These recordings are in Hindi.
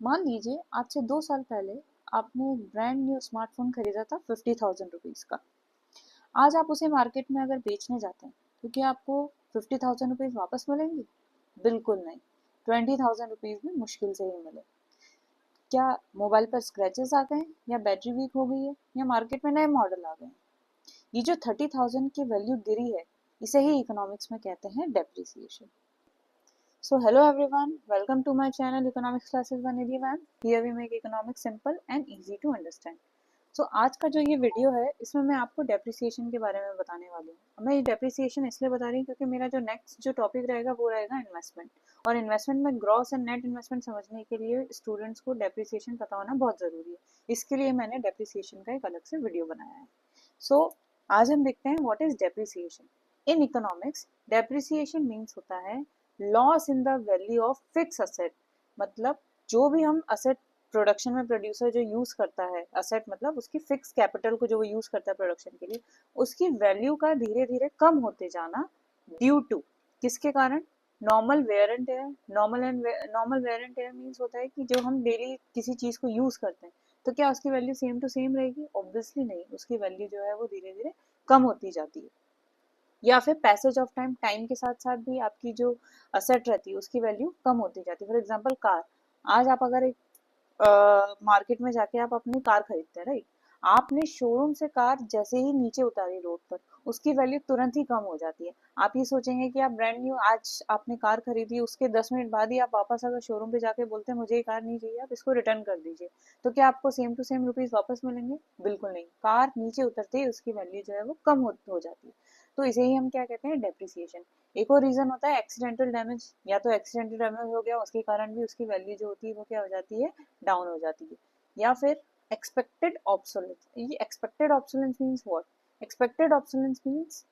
मान लीजिए आज से 2 साल पहले आपने एक ब्रांड न्यू स्मार्टफोन खरीदा था 50,000 रुपीज का। आज आप उसे मार्केट में अगर बेचने जाते हैं तो क्या आपको 50,000 रुपीज वापस मिलेंगे? बिल्कुल नहीं। 20,000 रुपीज में मुश्किल से ही मिले। क्या मोबाइल पर स्क्रैचेस आ गए हैं, या बैटरी वीक हो गई है, या मार्केट में नए मॉडल आ गए हैं? ये जो 30,000 की वैल्यू गिरी है, इसे ही इकोनॉमिक्स में कहते हैं depreciation. So hello everyone, welcome to my channel Economics Classes by Nidhi ma'am. Here we make economics simple and easy to understand. So आज का जो ये वीडियो है इसमें मैं आपको डेप्रिसिएशन के बारे में बताने वाली हूँ। मैं ये डेप्रिसिएशन इसलिए बता रही हूँ क्योंकि मेरा जो नेक्स्ट जो टॉपिक रहेगा वो रहेगा इन्वेस्टमेंट, और इन्वेस्टमेंट में ग्रॉस एंड नेट इन्वेस्टमेंट समझने के लिए स्टूडेंट्स को डेप्रिसिएशन पता होना बहुत ज़रूरी है। इसके लिए मैंने डेप्रिसिएशन का एक अलग से वीडियो बनाया है। सो आज हम देखते हैं what is depreciation. In economics depreciation means होता है loss in the value of fix asset. मतलब जो भी हम असेट प्रोडक्शन में प्रोड्यूसर जो यूज करता है, असेट मतलब उसकी फिक्स कैपिटल को जो वो यूज करता है प्रोडक्शन के लिए, उसकी वैल्यू का धीरे धीरे कम होते जाना ड्यू टू किसके कारण? Normal wear and tier. Normal wear and tier means होता है कि जो हम डेली किसी चीज को यूज करते हैं तो क्या उसकी वैल्यू सेम टू सेम रहेगी? ऑब्वियसली नहीं, उसकी वैल्यू जो है वो धीरे धीरे कम होती जाती है। या फिर पैसेज ऑफ टाइम, टाइम के साथ साथ भी आपकी जो असेट रहती है उसकी वैल्यू कम होती जाती है। For example car. आज आप अगर एक मार्केट में जाके आप अपनी कार खरीदते हैं, राइट? आपने शोरूम से कार जैसे ही नीचे उतारी रोड पर, उसकी वैल्यू तुरंत ही कम हो जाती है। आप ये सोचेंगे कि आप ब्रांड न्यू आज आपने कार खरीदी, उसके 10 मिनट बाद ही आप वापस अगर शोरूम पे जाके बोलते हैं मुझे ये कार नहीं चाहिए, आप इसको रिटर्न कर दीजिए, तो क्या आपको सेम टू सेम रुपीज वापस मिलेंगे? बिल्कुल नहीं। कार नीचे उतरते ही उसकी वैल्यू जो है वो कम हो जाती है। तो इसे ही हम क्या कहते हैं? डेप्रिसिएशन। एक और रीजन होता है एक्सीडेंटल डैमेज। या तो एक्सीडेंटल डैमेज हो गया, उसके कारण भी उसकी वैल्यू जो होती है वो क्या हो जाती है? डाउन हो जाती है। या फिर एक्सपेक्टेड ऑब्सोलेंस। ये expected obsolescence means what? Expected obsolescence means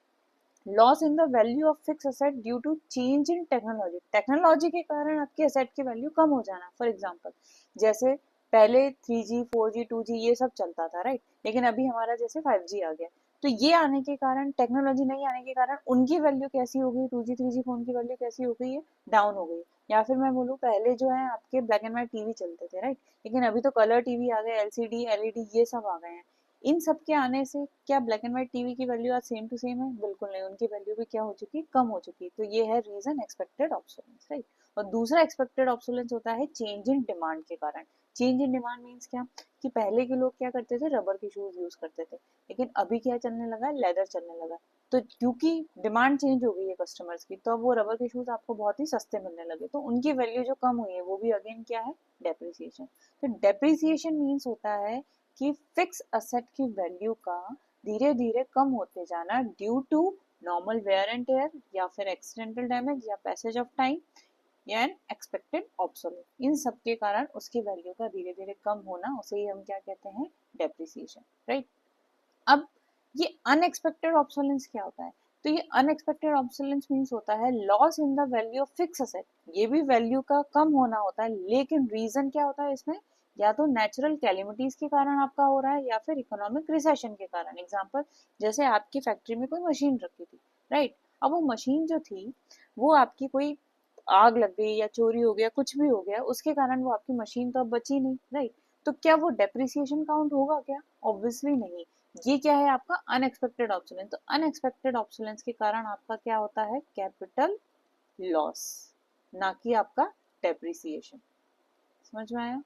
loss in the value of fix asset due to change in technology. Technology के कारण आपके असेट की वैल्यू कम हो जाना। फॉर एग्जांपल, जैसे पहले 3G 4G 2G ये सब चलता था, राइट? लेकिन अभी हमारा जैसे 5G आ गया, तो ये आने के कारण, टेक्नोलॉजी नहीं आने के कारण उनकी वैल्यू कैसी हो गई? 2G 3G फोन की वैल्यू कैसी हो गई है? डाउन हो गई। या फिर मैं बोलूँ, पहले जो है आपके ब्लैक एंड व्हाइट टीवी चलते थे, राइट? लेकिन अभी तो कलर टीवी आ गए, एलसीडी एलईडी ये सब आ गए हैं। इन सब के आने से क्या ब्लैक एंड व्हाइट टीवी की वैल्यू आज सेम टू सेम है? बिल्कुल नहीं, उनकी वैल्यू भी क्या हो चुकी है? कम हो चुकी है। तो ये है रीजन एक्सपेक्टेड ऑब्सोलेंस, राइट? और दूसरा एक्सपेक्टेड ऑब्सोलेंस होता है चेंज इन डिमांड के कारण। चेंज इन डिमांड मीन्स क्या? कि पहले के लोग क्या करते थे? रबर के शूज यूज करते थे, लेकिन अभी क्या चलने लगा? लेदर चलने लगा। तो क्योंकि डिमांड चेंज हो गई है कस्टमर्स की, तो अब वो रबर के शूज आपको बहुत ही सस्ते मिलने लगे, तो उनकी वैल्यू जो कम हुई है वो भी अगेन क्या है? डेप्रिसिएशन। तो डेप्रिसिएशन मीन्स होता है कि फिक्स असेट की वैल्यू का धीरे धीरे कम होते जाना due to normal wear and tear, या फिर एक्सीडेंटल डैमेज, या पैसेज ऑफ टाइम, या एन एक्सपेक्टेड ऑब्सोलेट। इन सब के कारण उसकी वैल्यू का धीरे धीरे कम होना, उसे ही हम क्या कहते हैं? Depreciation, right? अब ये अनएक्सपेक्टेड ऑब्सोलेंस क्या होता है? तो ये अनएक्सपेक्टेड ऑब्सोलेंस मीन्स होता है loss in the value of fix asset. ये भी वैल्यू का कम होना होता है, लेकिन रीजन क्या होता है इसमें? या तो नेचुरल कैलिमिटीज के कारण आपका हो रहा है, या फिर इकोनॉमिक रिसेशन के कारण। एग्जाम्पल, जैसे आपकी फैक्ट्री में कोई मशीन रखी थी, राइट? अब वो मशीन जो थी वो आपकी कोई आग लग गई या चोरी हो गया, कुछ भी हो गया, उसके कारण वो आपकी मशीन तो अब बची नहीं, राइट? तो क्या वो डेप्रिसिएशन काउंट होगा क्या? ऑब्वियसली नहीं। ये क्या है? आपका अनएक्सपेक्टेड ऑब्सोलेंस। तो अनएक्सपेक्टेड ऑब्सोलेंस के कारण आपका क्या होता है? कैपिटल लॉस, ना कि आपका डेप्रिसिएशन। समझ में आया?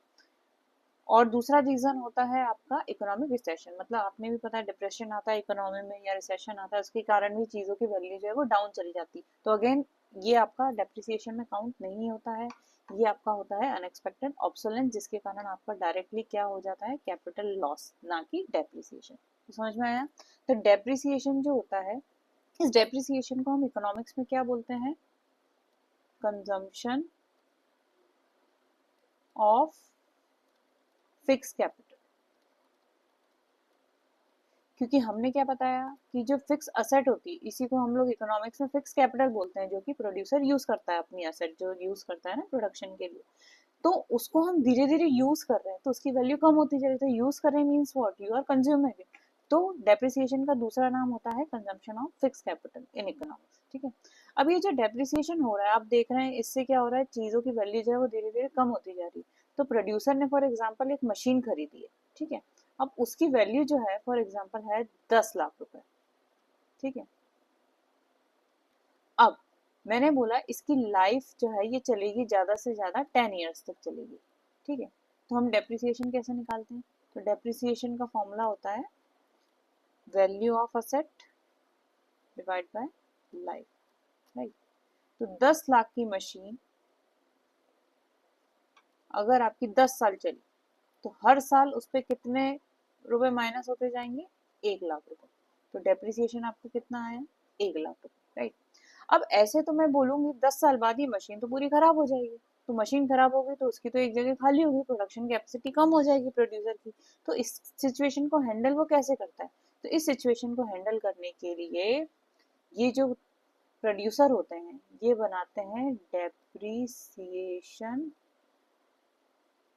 और दूसरा रीजन होता है आपका इकोनॉमिक रिसेशन। मतलब आपने भी पता है डिप्रेशन आता है इकोनॉमी में, या रिसेशन आता है, उसके कारण भी चीजों की वैल्यू जो है वो डाउन चली जाती है। तो अगेन ये आपका डेप्रिसिएशन में काउंट नहीं होता है। ये आपका होता है अनएक्सपेक्टेड ऑब्सोलेंस, जिसके कारण आपका डायरेक्टली क्या हो जाता है? कैपिटल लॉस, ना कि डेप्रिसिएशन। तो समझ में आया? तो डेप्रिसिएशन जो होता है, इस डेप्रिसिएशन को हम इकोनॉमिक्स में क्या बोलते हैं? Consumption of fix capital. क्योंकि हमने क्या बताया कि जो फिक्स असेट होती है इसी को हम लोग इकोनॉमिक्स में फिक्स कैपिटल बोलते हैं, जो कि प्रोड्यूसर यूज करता है अपनी असेट, जो यूज करता है ना प्रोडक्शन के लिए। तो उसको हम धीरे धीरे यूज कर रहे हैं तो उसकी वैल्यू कम होती जा रही है। तो यूज कर रहे means what? You are consuming it. तो डेप्रिसिएशन का दूसरा नाम होता है consumption of fix capital in economics, ठीक है? अब ये जो डेप्रिसिएशन हो रहा है, आप देख रहे हैं इससे क्या हो रहा है? चीजों की वैल्यू जो है वो धीरे धीरे कम होती जा रही है। तो प्रोड्यूसर ने फॉर एग्जांपल एक मशीन खरीदी है, ठीक है, अब उसकी वैल्यू जो है फॉर एग्जांपल है 10 लाख रुपए, ठीक है। अब मैंने बोला इसकी लाइफ जो है ये चलेगी ज्यादा से ज्यादा 10 ईयर्स तक चलेगी, ठीक है। तो हम डेप्रिसिएशन कैसे निकालते हैं? तो डेप्रिसिएशन का फॉर्मूला होता है value of asset divide by life, right. तो 10 लाख की मशीन अगर आपकी 10 साल चली तो हर साल उस पर कितने रुपए माइनस होते जाएंगे? 1 लाख रुपए। तो डेप्रिसिएशन आपको कितना आया? 1 लाख रुपए, राइट। अब ऐसे तो मैं बोलूंगी 10 साल बाद ये मशीन तो पूरी खराब हो जाएगी, तो मशीन खराब होगी तो उसकी तो एक जगह खाली होगी, प्रोडक्शन कैपेसिटी कम हो जाएगी प्रोड्यूसर की। तो इस सिचुएशन को हैंडल वो कैसे करता है? तो इस सिचुएशन को हैंडल करने के लिए ये जो प्रोड्यूसर होते हैं ये बनाते हैं डेप्रिसिएशन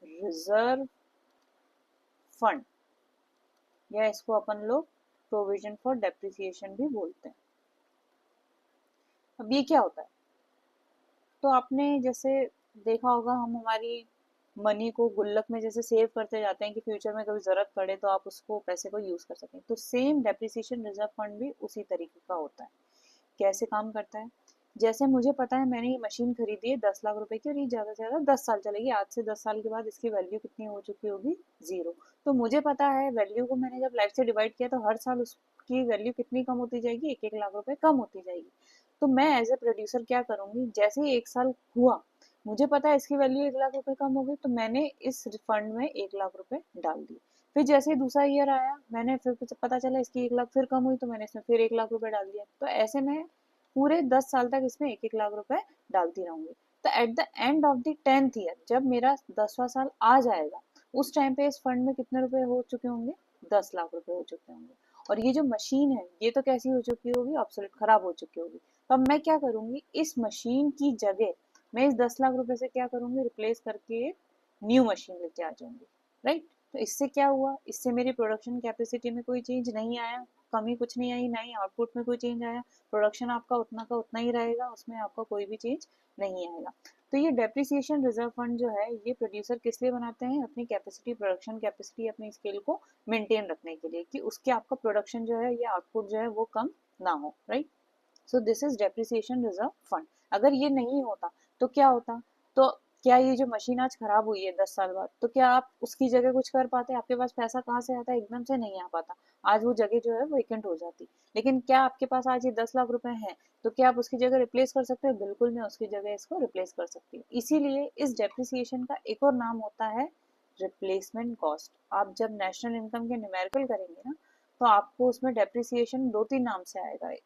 रिजर्व फंड, या इसको अपन लोग प्रोविजन फॉर डेप्रिसिएशन भी बोलते हैं। अब ये क्या होता है? तो आपने जैसे देखा होगा हम हमारी मनी को गुल्लक में जैसे सेव करते जाते हैं कि फ्यूचर में कभी जरूरत पड़े तो आप उसको पैसे को यूज कर सकें, तो सेम डेप्रिसिएशन रिजर्व फंड भी उसी तरीके का होता है। कैसे काम करता है? जैसे मुझे पता है मैंने ये मशीन खरीदी है 10 लाख रुपए की और ये ज्यादा से ज्यादा 10 साल चलेगी, आज से 10 साल के बाद इसकी वैल्यू कितनी हो चुकी होगी? 0। तो मुझे पता है वैल्यू को मैंने जब लाइफ से डिवाइड किया तो हर साल उसकी वैल्यू कितनी कम होती जाएगी? 1-1 लाख रुपए कम होती जाएगी। तो मैं एज ए प्रोड्यूसर क्या करूंगी, जैसे ही 1 साल हुआ मुझे पता है इसकी वैल्यू 1 लाख रुपए कम हो गई, तो मैंने इस फंड में 1 लाख रुपए डाल दिए। फिर जैसे ही दूसरा ईयर आया मैंने फिर पता चला इसकी 1 लाख फिर कम हुई, तो मैंने इसमें फिर 1 लाख रुपए डाल दिया। तो ऐसे में पूरे 10 साल तक इसमें 1-1 लाख रुपए डालती रहूंगी। तो at the end of the 10th year जब मेरा 10वां साल आ जाएगा उस टाइम पे इस फंड में कितने रुपए हो चुके होंगे? 10 लाख रुपए हो चुके होंगे। और ये जो मशीन है ये तो कैसी हो चुकी होगी? ऑब्सोलेट, खराब हो चुकी होगी। तो अब मैं क्या करूंगी, इस मशीन की जगह मैं इस 10 लाख रुपए से क्या करूंगी? रिप्लेस करके न्यू मशीन लेके आ जाऊंगी, राइट। तो इससे क्या हुआ? इससे मेरी प्रोडक्शन कैपेसिटी में कोई चेंज नहीं आया, कमी कुछ नहीं आई, ना ही आउटपुट में कोई चेंज आया। प्रोडक्शन आपका उतना का उतना ही रहेगा, उसमें आपका कोई भी चेंज नहीं आएगा। तो ये डेप्रिसिएशन रिजर्व फंड जो है ये प्रोड्यूसर किस लिए बनाते हैं? अपनी कैपेसिटी, प्रोडक्शन कैपेसिटी, अपनी स्केल को मेंटेन रखने के लिए कि उसके आपका प्रोडक्शन जो है या आउटपुट जो है वो कम ना हो, right. So this is depreciation reserve fund. अगर ये नहीं होता तो क्या होता? तो क्या ये जो मशीन आज खराब हुई है 10 साल बाद, तो क्या आप उसकी जगह कुछ कर पाते? आपके पास पैसा कहाँ से आता? एकदम से नहीं आ पाता। आज वो जगह जो है वेकेंट हो जाती। लेकिन क्या आपके पास आज ये 10 लाख रुपए हैं तो क्या आप उसकी जगह रिप्लेस कर सकते हो? बिल्कुल मैं उसकी जगह इसको रिप्लेस कर सकती हूँ। इसीलिए इस डेप्रिसिएशन का एक और नाम होता है रिप्लेसमेंट कॉस्ट। आप जब नेशनल इनकम के न्यूमेरिकल करेंगे ना तो आपको उसमें डेप्रिसिएशन 2-3 नाम से आएगा।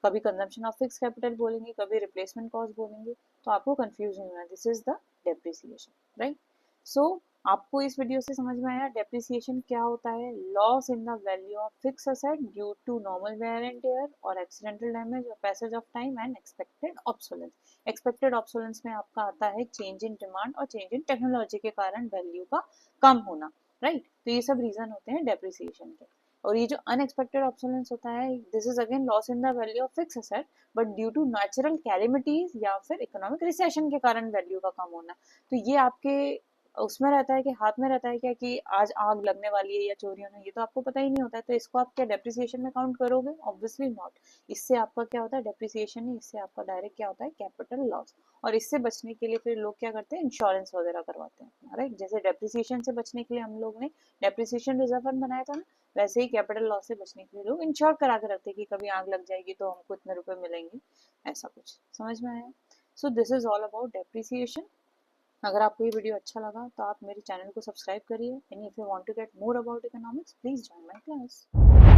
कभी कंजम्पशन ऑफ फिक्स कैपिटल बोलेंगे, कभी रिप्लेसमेंट कॉस्ट बोलेंगे, तो आपको कंफ्यूज नहीं होना। This is the depreciation, right. So आपको इस वीडियो से समझ में आया डेप्रिसिएशन क्या होता है? Loss in the value of fix asset due to normal wear and tear और एक्सीडेंटल डैमेज और passage of time and expected obsolescence. Expected obsolescence में आपका आता है चेंज इन डिमांड और चेंज इन टेक्नोलॉजी के कारण वैल्यू का कम होना, राइट। तो ये सब रीजन होते हैं डेप्रिसिएशन के। और ये जो अनएक्सपेक्टेड ऑब्सोलेंस होता है this is again loss in the value of fix asset but due to natural calamities या फिर इकोनॉमिक रिसेशन के कारण वैल्यू का कम होना। तो ये आपके उसमें रहता है कि हाथ में रहता है क्या कि आज आग लगने वाली है या चोरी होना, ये तो आपको पता ही नहीं होता है। तो इसको आप क्या डेप्रिसिएशन में काउंट करोगे? Obviously not. इससे आपका क्या होता है? डेप्रिसिएशन नहीं, इससे आपका डायरेक्ट क्या होता है? Capital loss. और इससे बचने के लिए फिर लोग क्या करते हैं? इंश्योरेंस वगैरह करवाते हैं, राइट। जैसे डेप्रिसिएशन से बचने के लिए हम लोग ने डेप्रिसिएशन रिजर्व फंड बनाया था ना, वैसे ही कैपिटल लॉस से बचने के लिए लोग इंश्योर करा के रखते हैं कि कभी आग लग जाएगी तो हमको इतने रुपए मिलेंगे, ऐसा कुछ। समझ में आया? So this is all about depreciation. अगर आपको ये वीडियो अच्छा लगा तो आप मेरे चैनल को सब्सक्राइब करिए and if you want to get more about economics please join my class.